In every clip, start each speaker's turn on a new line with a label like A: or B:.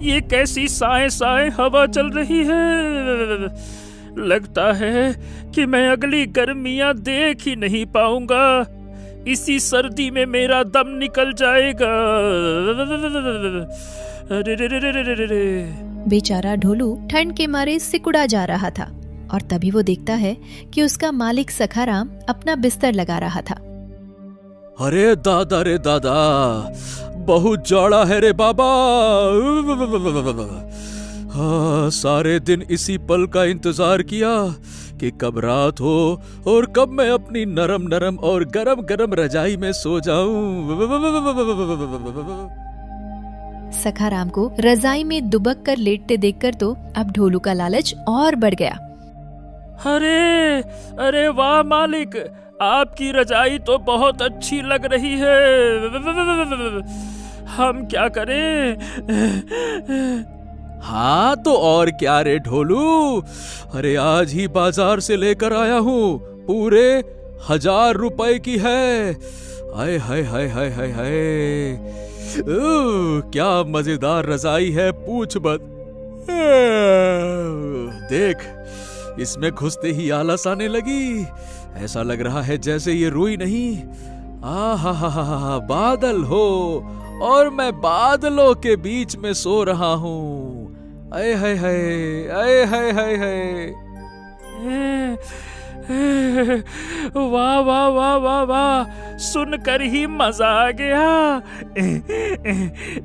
A: ये कैसी साए साए हवा चल रही है। लगता है कि मैं अगली गर्मियां देख ही नहीं पाऊंगा। इसी सर्दी में मेरा दम निकल जाएगा। अरे रे रे रे रे रे रे।
B: बेचारा ढोलू ठंड के मारे सिकुड़ा जा रहा था और तभी वो देखता है कि उसका मालिक सखाराम अपना बिस्तर लगा रहा था।
C: अरे दादा रे दादा, बहुत जाड़ा है रे बाबा। हाँ, सारे दिन इसी पल का इंतजार किया कि कब रात हो और कब मैं अपनी नरम नरम और गरम गरम रजाई में सो जाऊं।
B: सखाराम को रजाई में दुबक कर लेटते देखकर तो अब ढोलू का लालच और बढ़ गया।
A: अरे अरे वाह मालिक, आपकी रजाई तो बहुत अच्छी लग रही है। हम क्या करें?
C: हाँ तो और क्या रे ढोलू, अरे आज ही बाजार से लेकर आया हूँ, पूरे 1000 रुपए की है। हाय हाय हाय हाय हाय हाय, क्या मजेदार रजाई है, पूछ मत। देख, इसमें घुसते ही आलस आने लगी। ऐसा लग रहा है जैसे ये रुई नहीं, आहा बादल हो और मैं बादलों के बीच में सो रहा हूँ। आए हाय हाय, आए हाय हाय हाय।
A: वाह वाह वाह वाह वाह, सुनकर ही मजा आ गया।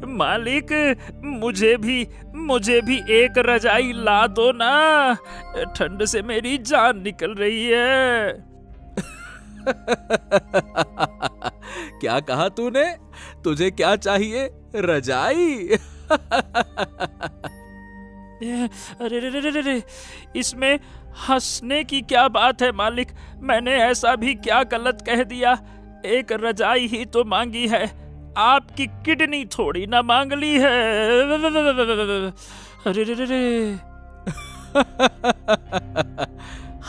A: मालिक, मुझे भी एक रजाई ला दो ना, ठंड से मेरी जान निकल रही है।
C: क्या कहा तूने? तुझे क्या चाहिए? रजाई?
A: अरे रे रे रे रे, इसमें हंसने की क्या बात है मालिक? मैंने ऐसा भी क्या गलत कह दिया? एक रजाई ही तो मांगी है, आपकी किडनी थोड़ी ना मांग ली है। अरे रे रे रे।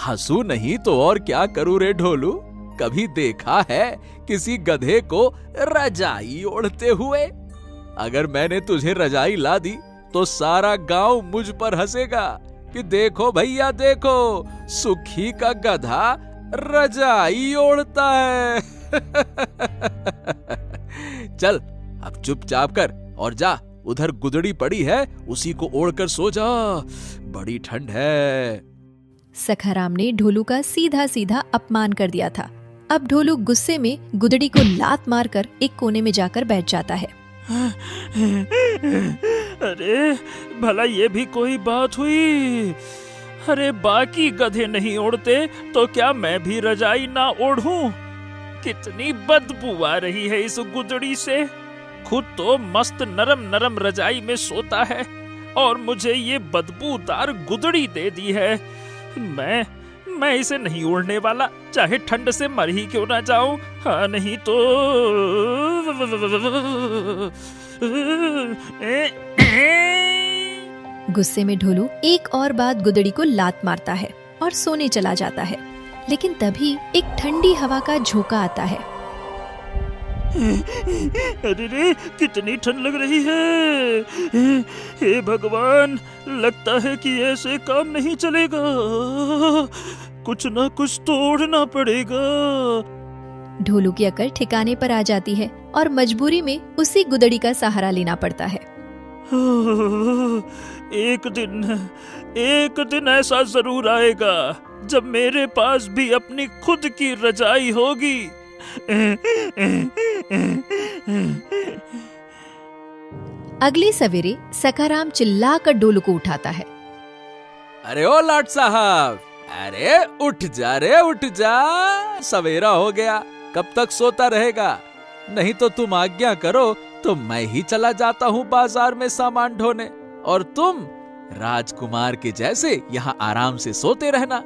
C: हंसू नहीं तो और क्या करूं रे ढोलू? कभी देखा है किसी गधे को रजाई ओढ़ते हुए? अगर मैंने तुझे रजाई ला दी तो सारा गांव मुझ पर हंसेगा कि देखो भैया देखो, सुखी का गधा रजाई ओढ़ता है। चल अब चुपचाप कर और जा, उधर गुदड़ी पड़ी है, उसी को ओढ़कर सो जा, बड़ी ठंड है।
B: सखाराम ने ढोलू का सीधा सीधा अपमान कर दिया था। अब ढोलू गुस्से में गुदड़ी को लात मारकर एक कोने में जाकर बैठ जाता है।
A: अरे भला ये भी कोई बात हुई? अरे बाकी गधे नहीं ओढ़ते तो क्या मैं भी रजाई ना ओढ़ूं? कितनी बदबू आ रही है इस गुदड़ी से। खुद तो मस्त नरम नरम रजाई में सोता है और मुझे ये बदबूदार गुदड़ी दे दी है। मैं इसे नहीं ओढ़ने वाला, चाहे ठंड से मर ही क्यों ना जाऊं। हाँ नहीं तो
B: गुस्से में ढोलू एक और बात गुदड़ी को लात मारता है और सोने चला जाता है। लेकिन तभी एक ठंडी हवा का झोंका आता है।
A: अरे रे, कितनी ठंड लग रही है। हे भगवान, लगता है कि ऐसे काम नहीं चलेगा, कुछ ना कुछ तोड़ना पड़ेगा।
B: ढोलू की अकल ठिकाने पर आ जाती है और मजबूरी में उसी गुदड़ी का सहारा लेना पड़ता है।
A: एक दिन ऐसा जरूर आएगा जब मेरे पास भी अपनी खुद की रजाई होगी।
B: अगली सवेरे सखाराम चिल्लाकर ढोलू को उठाता है।
C: अरे ओ लाट साहब, अरे उठ जा रे, उठ जा, सवेरा हो गया, कब तक सोता रहेगा? नहीं तो तुम आज्ञा करो तो मैं ही चला जाता हूँ बाजार में सामान ढोने, और तुम राजकुमार के जैसे यहाँ आराम से सोते रहना।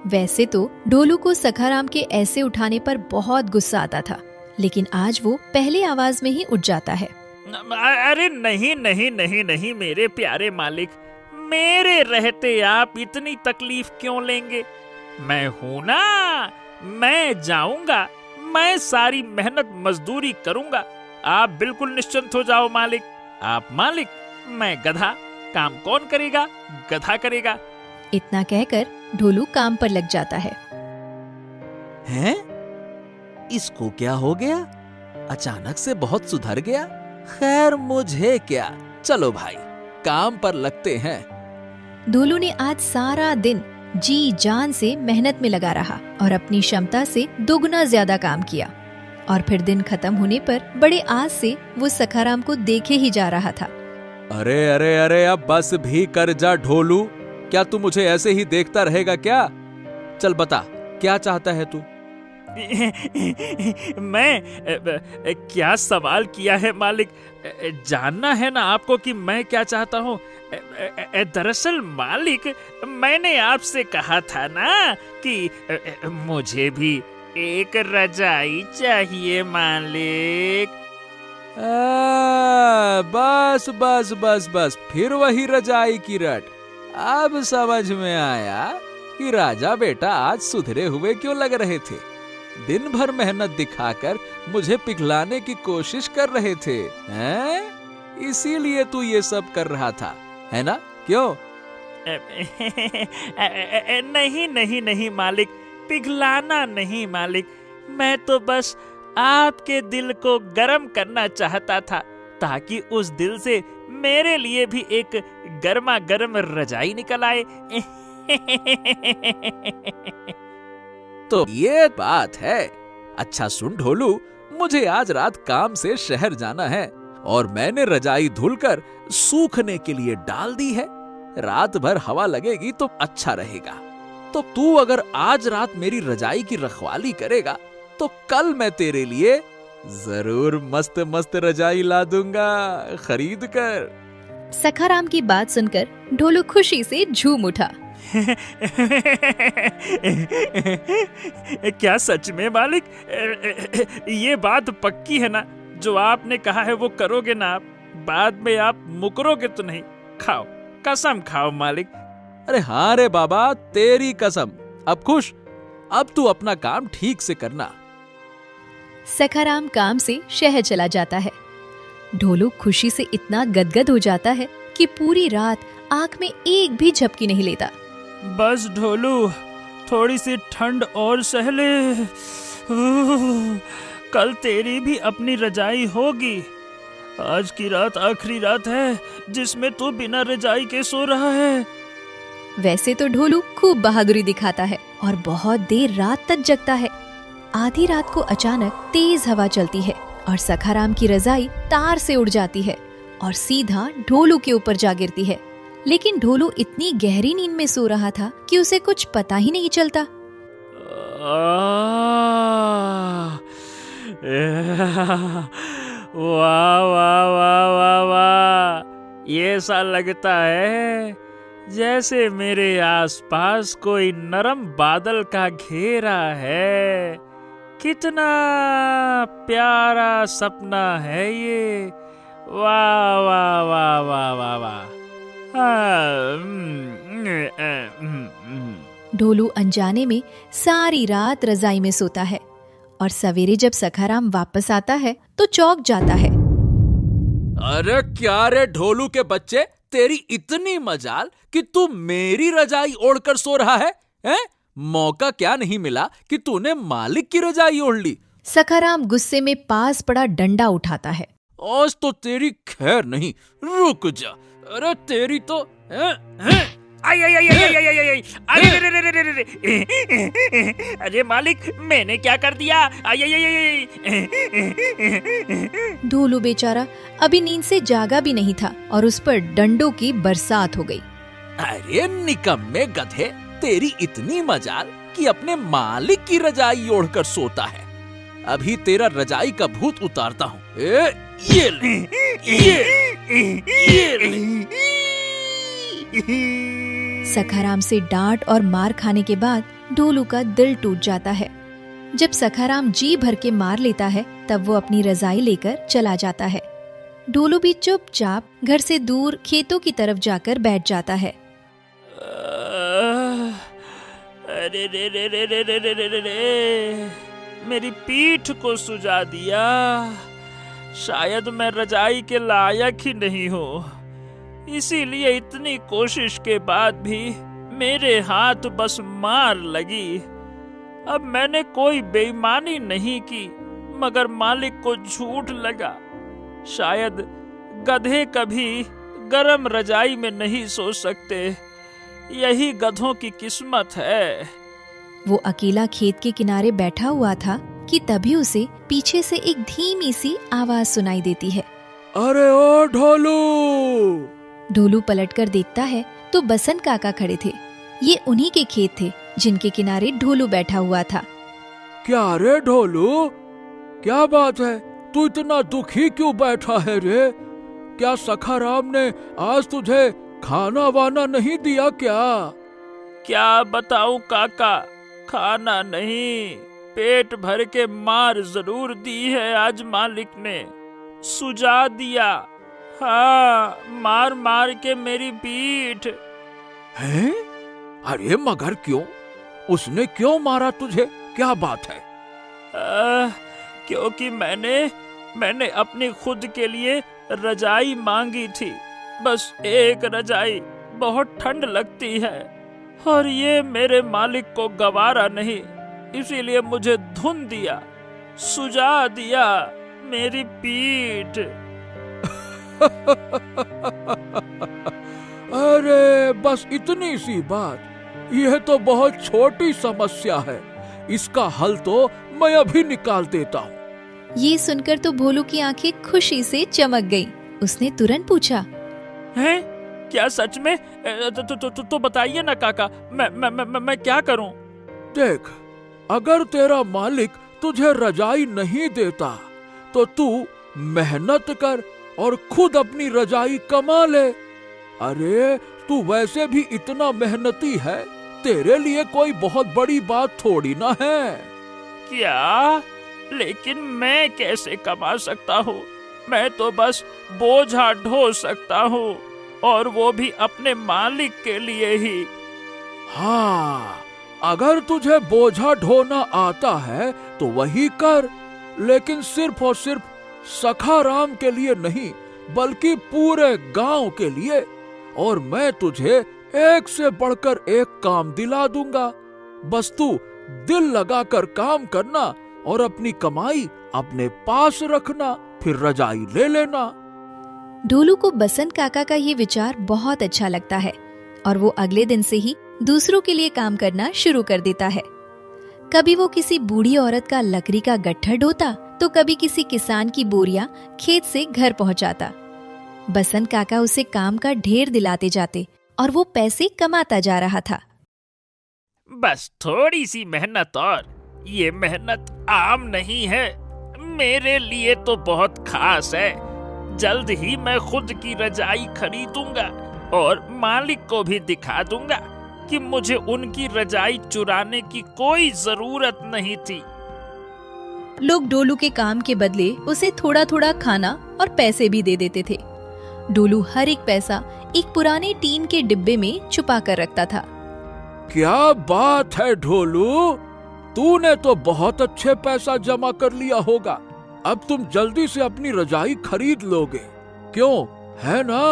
B: वैसे तो ढोलू को सखाराम के ऐसे उठाने पर बहुत गुस्सा आता था, लेकिन आज वो पहली आवाज में ही उठ जाता है।
A: अरे नहीं नहीं नहीं नहीं मेरे प्यारे मालिक, मेरे रहते आप इतनी तकलीफ क्यों लेंगे? मैं हूं ना, मैं जाऊंगा, मैं सारी मेहनत मजदूरी करूंगा आप बिल्कुल निश्चिंत हो जाओ मालिक। आप मालिक, मैं गधा। काम कौन करेगा? गधा करेगा।
B: इतना कहकर ढोलू काम पर लग जाता है।
C: हैं? इसको क्या हो गया? अचानक से बहुत सुधर गया। खैर मुझे क्या, चलो भाई काम पर लगते हैं।
B: ढोलू ने आज सारा दिन जी जान से मेहनत में लगा रहा और अपनी क्षमता से दोगुना ज्यादा काम किया। और फिर दिन खत्म होने पर बड़े आस से वो सखाराम को देखे ही जा रहा था।
C: अरे अरे अरे, अब बस भी कर जा ढोलू। क्या तू मुझे ऐसे ही देखता रहेगा क्या? चल बता, क्या चाहता है तू?
A: मैं क्या सवाल किया है मालिक? जानना है ना आपको कि मैं क्या चाहता हूँ? दरअसल मालिक, मैंने आपसे कहा था ना कि मुझे भी एक रजाई चाहिए मालिक।
C: बस बस बस बस, फिर वही रजाई की रट। अब समझ में आया कि राजा बेटा आज सुधरे हुए क्यों लग रहे थे। दिन भर मेहनत दिखाकर मुझे पिघलाने की कोशिश कर रहे थे, हैं? इसीलिए तू ये सब कर रहा था, है ना? क्यों?
A: नहीं नहीं नहीं मालिक, पिघलाना नहीं मालिक। मैं तो बस आपके दिल को गर्म करना चाहता था, ताकि उस दिल से मेरे लिए भी एक गर्मा गर्म रजाई निकल आए।
C: तो ये बात है। अच्छा सुन ढोलू, मुझे आज रात काम से शहर जाना है और मैंने रजाई धुलकर सूखने के लिए डाल दी है। रात भर हवा लगेगी तो अच्छा रहेगा। तो तू अगर आज रात मेरी रजाई की रखवाली करेगा तो कल मैं तेरे लिए जरूर मस्त मस्त रजाई ला दूंगा खरीद कर।
B: सखाराम की बात सुनकर ढोलू खुशी से झूम उठा।
A: क्या सच में मालिक? ये बात पक्की है ना? जो आपने कहा है वो करोगे ना? आप बाद में आप मुकरोगे तो नहीं? खाओ, कसम खाओ मालिक।
C: अरे हाँ रे बाबा, तेरी कसम। अब खुश? अब तू अपना काम ठीक से करना।
B: सखाराम काम से शहर चला जाता है। ढोलू खुशी से इतना गदगद हो जाता है कि पूरी रात आंख में एक भी झपकी नहीं लेता।
A: बस ढोलू, थोड़ी सी ठंड और सह ले। कल तेरी भी अपनी रजाई होगी। आज की रात आखिरी रात है जिसमें तू बिना रजाई के सो रहा है।
B: वैसे तो ढोलू खूब बहादुरी दिखाता है और बहुत देर रात तक जगता है। आधी रात को अचानक तेज हवा चलती है और सखाराम की रजाई तार से उड़ जाती है और सीधा ढोलू के ऊपर जा गिरती है। लेकिन ढोलू इतनी गहरी नींद में सो रहा था कि उसे कुछ पता ही नहीं चलता।
A: वाह वाह वाह वाह वाह, ये ऐसा लगता है जैसे मेरे आसपास कोई नरम बादल का घेरा है। कितना प्यारा सपना है ये। वाह वाह वाह वाह वाह वाह।
B: ढोलू अनजाने में सारी रात रजाई में सोता है और सवेरे जब सखाराम वापस आता है तो चौंक जाता है।
C: अरे क्या रे ढोलू के बच्चे, तेरी इतनी मजाल कि तू मेरी रजाई ओढ़कर सो रहा है, हैं? मौका क्या नहीं मिला कि तूने मालिक की रजाई ओढ़ ली।
B: सखाराम गुस्से में पास पड़ा डंडा उठाता है।
C: आज तो तेरी खैर नहीं, रुक जा। अरे तेरी तो
A: अरे मालिक, मैंने क्या कर दिया?
B: ढोलू बेचारा अभी नींद से जागा भी नहीं था और उस पर डंडों की बरसात हो गई।
C: अरे निकम्मे गधे, तेरी इतनी मजाल कि अपने मालिक की रजाई ओढ़कर सोता है। अभी तेरा रजाई का भूत उतारता हूँ। ये ले, ये ले।
B: सखाराम से डांट और मार खाने के बाद ढोलू का दिल टूट जाता है। जब सखाराम जी भर के मार लेता है तब वो अपनी रजाई लेकर चला जाता है। ढोलू भी चुपचाप घर से दूर खेतों की तरफ जाकर बैठ जाता है।
A: अरे रे रे रे रे रे रे रे रे, मेरी पीठ को सुजा दिया। शायद मैं रजाई के लायक ही नहीं हूँ। इसीलिए इतनी कोशिश के बाद भी मेरे हाथ बस मार लगी। अब मैंने कोई बेईमानी नहीं की, मगर मालिक को झूठ लगा। शायद गधे कभी गरम रजाई में नहीं सो सकते, यही गधों की किस्मत है।
B: वो अकेला खेत के किनारे बैठा हुआ था कि तभी उसे पीछे से एक धीमी सी आवाज सुनाई देती है।
C: अरे ओ ढोलू!
B: ढोलू पलटकर देखता है तो बसंत काका खड़े थे। ये उन्हीं के खेत थे जिनके किनारे ढोलू बैठा हुआ था।
C: क्या रे ढोलू, क्या बात है? तू इतना दुखी क्यों बैठा है रे? क्या सखाराम ने आज तुझे खाना वाना नहीं दिया क्या?
A: क्या बताऊं काका, खाना नहीं, पेट भर के मार जरूर दी है आज मालिक ने। सुझा दिया, हाँ, मार मार के मेरी पीठ।
C: हैं? अरे मगर क्यों? उसने क्यों मारा तुझे? क्या बात है?
A: क्योंकि मैंने अपनी खुद के लिए रजाई मांगी थी, बस एक रजाई। बहुत ठंड लगती है और ये मेरे मालिक को गवारा नहीं, इसीलिए मुझे धुन दिया, सुझा दिया मेरी पीठ।
C: अरे बस इतनी सी बात, यह तो बहुत छोटी समस्या है, इसका हल तो मैं अभी निकाल देता हूँ।
B: ये सुनकर तो भोलू की आंखें खुशी से चमक गईं। उसने तुरंत पूछा,
A: हैं? क्या सच में? तो बताइए ना काका, मैं क्या करूं?
C: देख, अगर तेरा मालिक तुझे रजाई नहीं देता तो तू मेहनत कर और खुद अपनी रजाई कमा ले। अरे तू वैसे भी इतना मेहनती है, तेरे लिए कोई बहुत बड़ी बात थोड़ी ना है।
A: क्या? लेकिन मैं कैसे कमा सकता हूँ? मैं तो बस बोझा ढो सकता हूँ, और वो भी अपने मालिक के लिए ही।
C: हाँ, अगर तुझे बोझा ढोना आता है तो वही कर, लेकिन सिर्फ और सिर्फ सखाराम के लिए नहीं, बल्कि पूरे गांव के लिए। और मैं तुझे एक से बढ़कर एक काम दिला दूंगा। बस तू दिल लगाकर काम करना और अपनी कमाई अपने पास रखना, फिर रजाई ले लेना।
B: ढोलू को बसंत काका का ये विचार बहुत अच्छा लगता है और वो अगले दिन से ही दूसरों के लिए काम करना शुरू कर देता है। कभी वो किसी बूढ़ी औरत का लकड़ी का गट्ठर ढोता, तो कभी किसी किसान की बोरियां खेत से घर पहुंचाता। बसंत काका उसे काम का ढेर दिलाते जाते और वो पैसे कमाता जा रहा था।
A: बस थोड़ी सी मेहनत और, ये मेहनत आम नहीं है, मेरे लिए तो बहुत खास है। जल्द ही मैं खुद की रजाई खरीदूंगा और मालिक को भी दिखा दूंगा कि मुझे उनकी रजाई चुराने की कोई जरूरत नहीं थी।
B: लोग डोलू के काम के बदले उसे थोड़ा थोड़ा खाना और पैसे भी दे देते थे। डोलू हर एक पैसा एक पुराने टीन के डिब्बे में छुपा कर रखता था।
C: क्या बात है ढोलू, तूने तो बहुत अच्छे पैसा जमा कर लिया होगा। अब तुम जल्दी से अपनी रजाई खरीद लोगे, क्यों, है ना?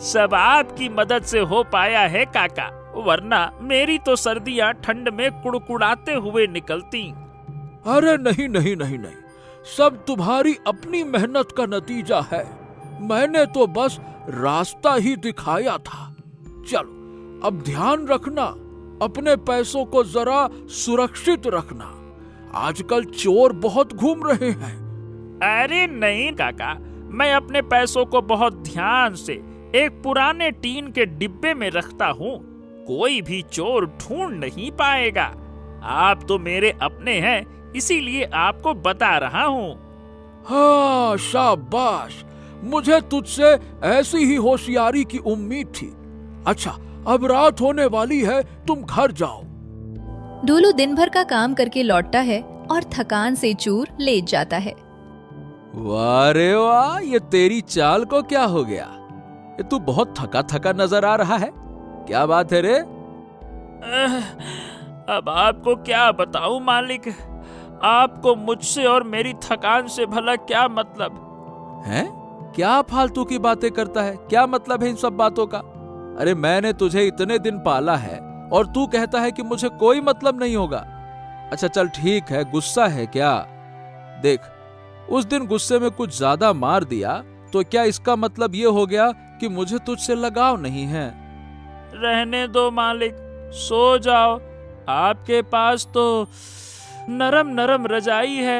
A: सब आपकी मदद से हो पाया है काका, वरना मेरी तो सर्दियां ठंड में कुड़कुड़ाते हुए निकलती।
C: अरे नहीं नहीं नहीं नहीं, सब तुम्हारी अपनी मेहनत का नतीजा है। मैंने तो बस रास्ता ही दिखाया था। चलो अब ध्यान रखना, अपने पैसों को जरा सुरक्षित रखना। आजकल चोर बहुत घूम रहे हैं।
A: अरे नहीं काका, मैं अपने पैसों को बहुत ध्यान से एक पुराने टीन के डिब्बे में रखता हूँ, कोई भी चोर ढूंढ नहीं पाएगा। आप तो मेरे अपने हैं, इसीलिए आपको बता रहा हूँ।
C: हाँ, शाबाश, मुझे तुझसे ऐसी ही होशियारी की उम्मीद थी। अच्छा, अब रात होने वाली है, तुम घर जाओ।
B: ढोलू दिन भर का काम करके लौटता है और थकान से चूर लेट जाता है।
C: वाह रे वाह, ये तेरी चाल को क्या हो गया? ये तू बहुत थका थका नजर आ रहा है, क्या बात है रे?
A: अब आपको क्या बताऊं मालिक, आपको मुझसे और मेरी थकान से भला क्या मतलब?
C: हैं? क्या फालतू की बातें करता है? क्या मतलब है इन सब बातों का? अरे मैंने तुझे इतने दिन पाला है और तू कहता है कि मुझे कोई मतलब नहीं होगा। अच्छा चल ठीक है, गुस्सा है क्या? देख, उस दिन गुस्से में कुछ ज्यादा मार दिया तो क्या इसका मतलब ये हो गया कि मुझे तुझसे लगाव नहीं है?
A: रहने दो मालिक, सो जाओ। आपके पास तो नरम नरम रजाई है।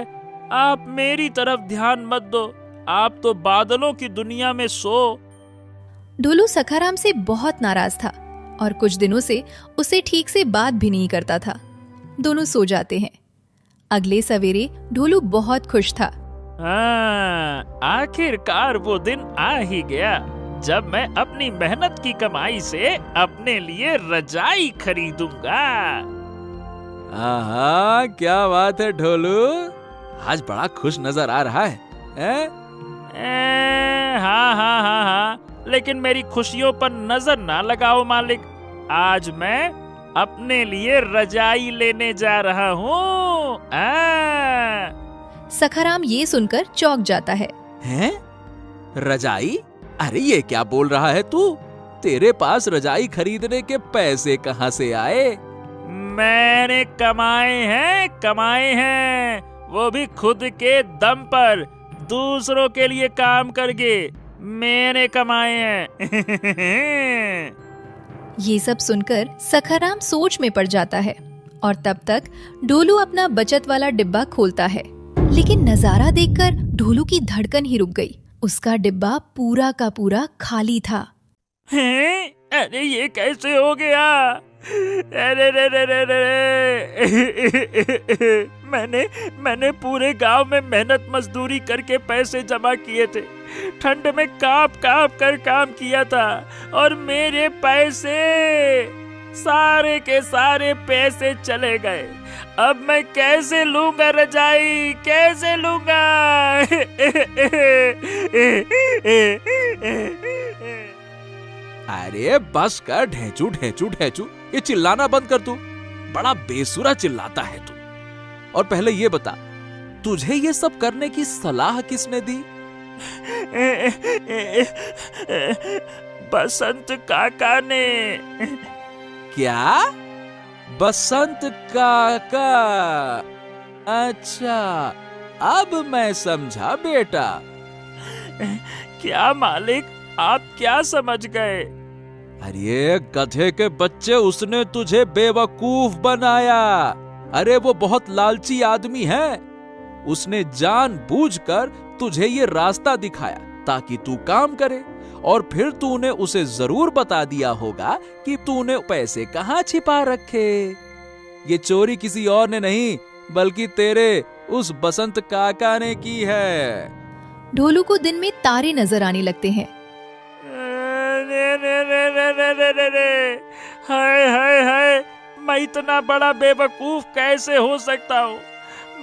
A: आप मेरी तरफ ध्यान मत दो, आप तो बादलों की दुनिया में सो।
B: ढोलू सखाराम से बहुत नाराज था और कुछ दिनों से उसे ठीक से बात भी नहीं करता था। दोनों सो जाते हैं। अगले सवेरे ढोलू बहुत खुश था।
A: आखिरकार वो दिन आ ही गया जब मैं अपनी मेहनत की कमाई से अपने लिए रजाई खरीदूंगा।
C: हाँ, क्या बात है ढोलू, आज बड़ा खुश नजर आ रहा है, हैं?
A: हाँ हाँ हाँ हाँ, लेकिन मेरी खुशियों पर नजर ना लगाओ मालिक। आज मैं अपने लिए रजाई लेने जा रहा हूँ।
B: सखाराम ये सुनकर चौंक जाता है।
C: हैं? रजाई? अरे ये क्या बोल रहा है तू? तेरे पास रजाई खरीदने के पैसे कहाँ से आए?
A: मैंने कमाए हैं, वो भी खुद के दम पर, दूसरों के लिए काम करके मैंने कमाए हैं।
B: ये सब सुनकर सखाराम सोच में पड़ जाता है और तब तक ढोलू अपना बचत वाला डिब्बा खोलता है। लेकिन नजारा देखकर ढोलू की धड़कन ही रुक गई। उसका डिब्बा पूरा का पूरा खाली था।
A: हैं? अरे ये कैसे हो गया? अरे रे रे रे रे। मैंने पूरे गांव में मेहनत मजदूरी करके पैसे जमा किए थे, ठंड में कांप कांप कर काम किया था और मेरे पैसे, सारे के सारे पैसे चले गए। अब मैं कैसे लूंगा रजाई, कैसे लूंगा?
C: अरे बस कर ढेंचू ढेंचू ढेंचू, ये चिल्लाना बंद कर तू। बड़ा बेसुरा चिल्लाता है तू। और पहले ये बता, तुझे ये सब करने की सलाह किसने दी?
A: बसंत काका ने।
C: क्या? बसंत काका? अच्छा, अब मैं समझा बेटा।
A: क्या मालिक, आप क्या समझ गए?
C: अरे गधे के बच्चे, उसने तुझे बेवकूफ बनाया। अरे वो बहुत लालची आदमी है। उसने जानबूझकर तुझे ये रास्ता दिखाया ताकि तू काम करे, और फिर तूने उसे जरूर बता दिया होगा कि तूने पैसे कहाँ छिपा रखे। ये चोरी किसी और ने नहीं, बल्कि तेरे उस बसंत काका ने की है।
B: ढोलू को दिन में तारे नजर आने लगते हैं।
A: हाय हाय हाय, मैं इतना बड़ा बेवकूफ कैसे हो सकता हूँ?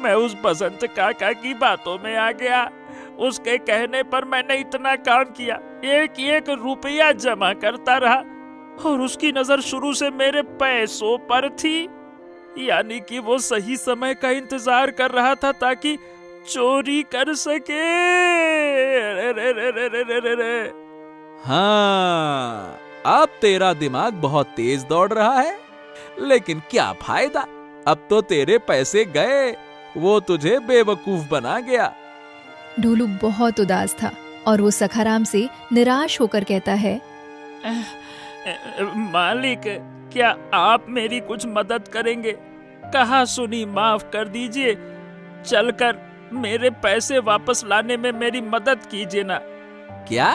A: मैं उस बसंत काका की बातों में आ गया। उसके कहने पर मैंने इतना काम किया, एक एक रुपया जमा करता रहा, और उसकी नजर शुरू से मेरे पैसों पर थी। यानी कि वो सही समय का इंतजार कर रहा था ताकि चोरी कर सके।
C: हाँ, अब तेरा दिमाग बहुत तेज दौड़ रहा है, लेकिन क्या फायदा, अब तो तेरे पैसे गए, वो तुझे बेवकूफ बना गया।
B: ढोलू बहुत उदास था और वो सखाराम से निराश होकर कहता है,
A: मालिक, क्या आप मेरी कुछ मदद करेंगे? कहा सुनी माफ कर दीजिए, चलकर मेरे पैसे वापस लाने में मेरी मदद कीजिए ना।
C: क्या?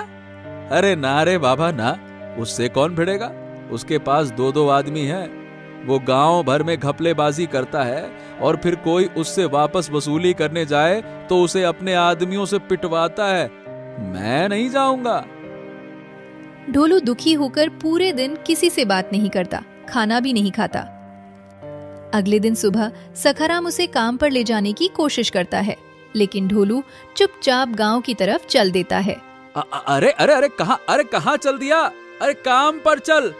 C: अरे ना रे बाबा ना, उससे कौन भिड़ेगा? उसके पास दो दो आदमी हैं। वो गांव भर में घपलेबाजी करता है, और फिर कोई उससे वापस वसूली करने जाए तो उसे अपने आदमियों से पिटवाता है। मैं नहीं जाऊंगा।
B: ढोलू दुखी होकर पूरे दिन किसी से बात नहीं करता, खाना भी नहीं खाता। अगले दिन सुबह सखाराम उसे काम पर ले जाने की कोशिश करता है, लेकिन ढोलू चुपचाप गांव की तरफ चल देता है।
C: अरे अरे अरे कहाँ चल दिया? अरे काम पर चल।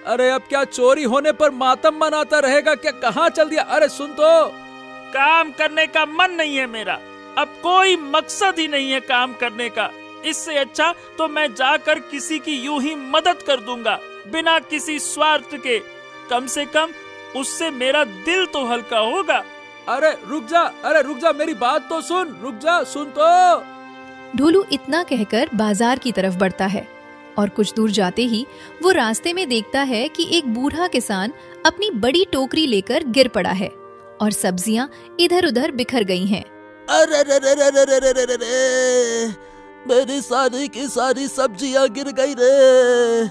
C: अरे अब क्या चोरी होने पर मातम मनाता रहेगा क्या? कहाँ चल दिया? अरे सुन तो,
A: काम करने का मन नहीं है मेरा। अब कोई मकसद ही नहीं है काम करने का। इससे अच्छा तो मैं जाकर किसी की यूं ही मदद कर दूंगा, बिना किसी स्वार्थ के। कम से कम उससे मेरा दिल तो हल्का होगा।
C: अरे रुक जा, मेरी बात तो सुन, रुक जा, सुन तो।
B: ढोलू इतना कहकर बाजार की तरफ बढ़ता है और कुछ दूर जाते ही वो रास्ते में देखता है कि एक बूढ़ा किसान अपनी बड़ी टोकरी लेकर गिर पड़ा है और सब्जियां इधर उधर बिखर गई हैं।
C: अरे रे रे रे रे रे रे रे रे, मेरी सारी की सारी सब्जियां गिर गई रे।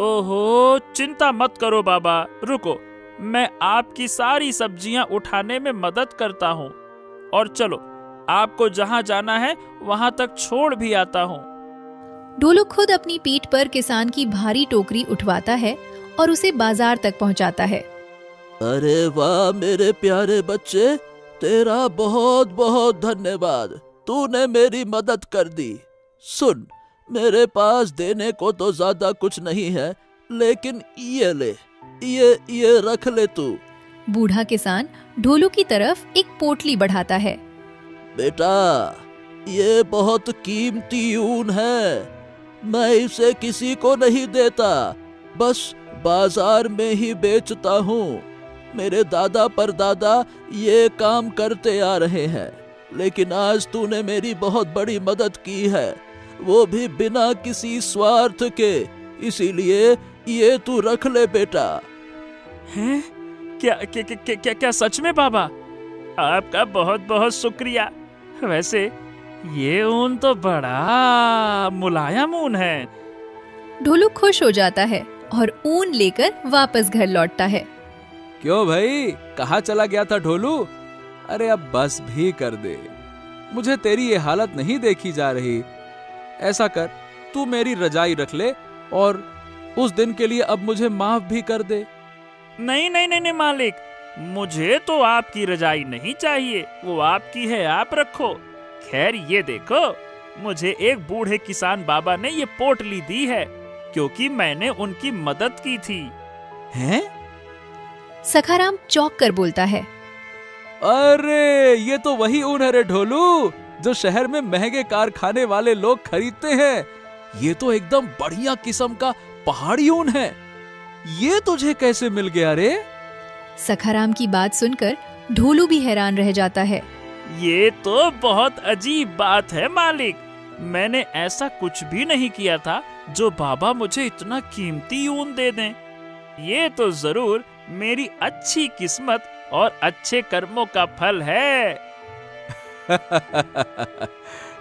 A: ओहो, चिंता मत करो बाबा, रुको, मैं आपकी सारी सब्जियां उठाने में मदद करता हूँ। और चलो, आपको जहाँ जाना है वहाँ तक छोड़ भी आता हूँ।
B: ढोलू खुद अपनी पीठ पर किसान की भारी टोकरी उठवाता है और उसे बाजार तक पहुँचाता है।
C: अरे वाह मेरे प्यारे बच्चे, तेरा बहुत बहुत धन्यवाद, तूने मेरी मदद कर दी। सुन, मेरे पास देने को तो ज्यादा कुछ नहीं है, लेकिन ये ले, ये रख ले तू।
B: बूढ़ा किसान ढोलू की तरफ एक पोटली बढ़ाता है।
C: बेटा, ये बहुत कीमती ऊन है, मैं इसे किसी को नहीं देता, बस बाजार में ही बेचता हूँ। मेरे दादा परदादा ये काम करते आ रहे हैं, लेकिन आज तूने मेरी बहुत बड़ी मदद की है, वो भी बिना किसी स्वार्थ के, इसीलिए ये तू रख ले बेटा।
A: हैं? क्या सच में बाबा? आपका बहुत बहुत शुक्रिया। वैसे ये ऊन तो बड़ा मुलायम ऊन है।
B: ढोलू खुश हो जाता है और ऊन लेकर वापस घर लौटता है।
C: क्यों भाई, कहाँ चला गया था ढोलू? अरे अब बस भी कर दे, मुझे तेरी ये हालत नहीं देखी जा रही। ऐसा कर, तू मेरी रजाई रख ले और उस दिन के लिए अब मुझे माफ भी कर दे।
A: नहीं नहीं नहीं नहीं मालिक, मुझे तो आपकी रजाई नहीं चाहिए, वो आपकी है, आप रखो। खैर ये देखो, मुझे एक बूढ़े किसान बाबा ने ये पोटली दी है, क्योंकि मैंने उनकी मदद की थी।
C: हैं?
B: सखाराम चौंक कर बोलता है।
C: अरे ये तो वही ऊन है रे ढोलू, जो शहर में महंगे कारखाने वाले लोग खरीदते हैं। ये तो एकदम बढ़िया किस्म का पहाड़ी ऊन है। ये तुझे कैसे मिल गया रे?
B: सखाराम की बात सुनकर ढोलू भी हैरान रह जाता है।
A: ये तो बहुत अजीब बात है मालिक, मैंने ऐसा कुछ भी नहीं किया था जो बाबा मुझे इतना कीमती ऊन दे दें। ये तो जरूर मेरी अच्छी किस्मत और अच्छे कर्मों का फल है।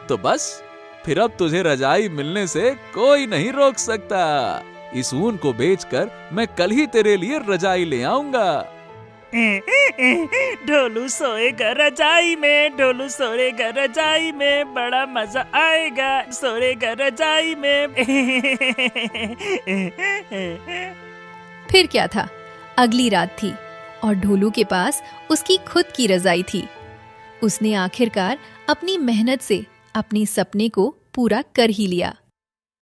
C: तो बस, फिर अब तुझे रजाई मिलने से कोई नहीं रोक सकता। इस ऊन को बेचकर मैं कल ही तेरे लिए रजाई ले आऊंगा।
A: ढोलू सोएगा रजाई में, ढोलू सोएगा रजाई में, बड़ा मजा आएगा, सोएगा रजाई में।
B: फिर क्या था, अगली रात थी और ढोलू के पास उसकी खुद की रजाई थी। उसने आखिरकार अपनी मेहनत से अपने सपने को पूरा कर ही लिया।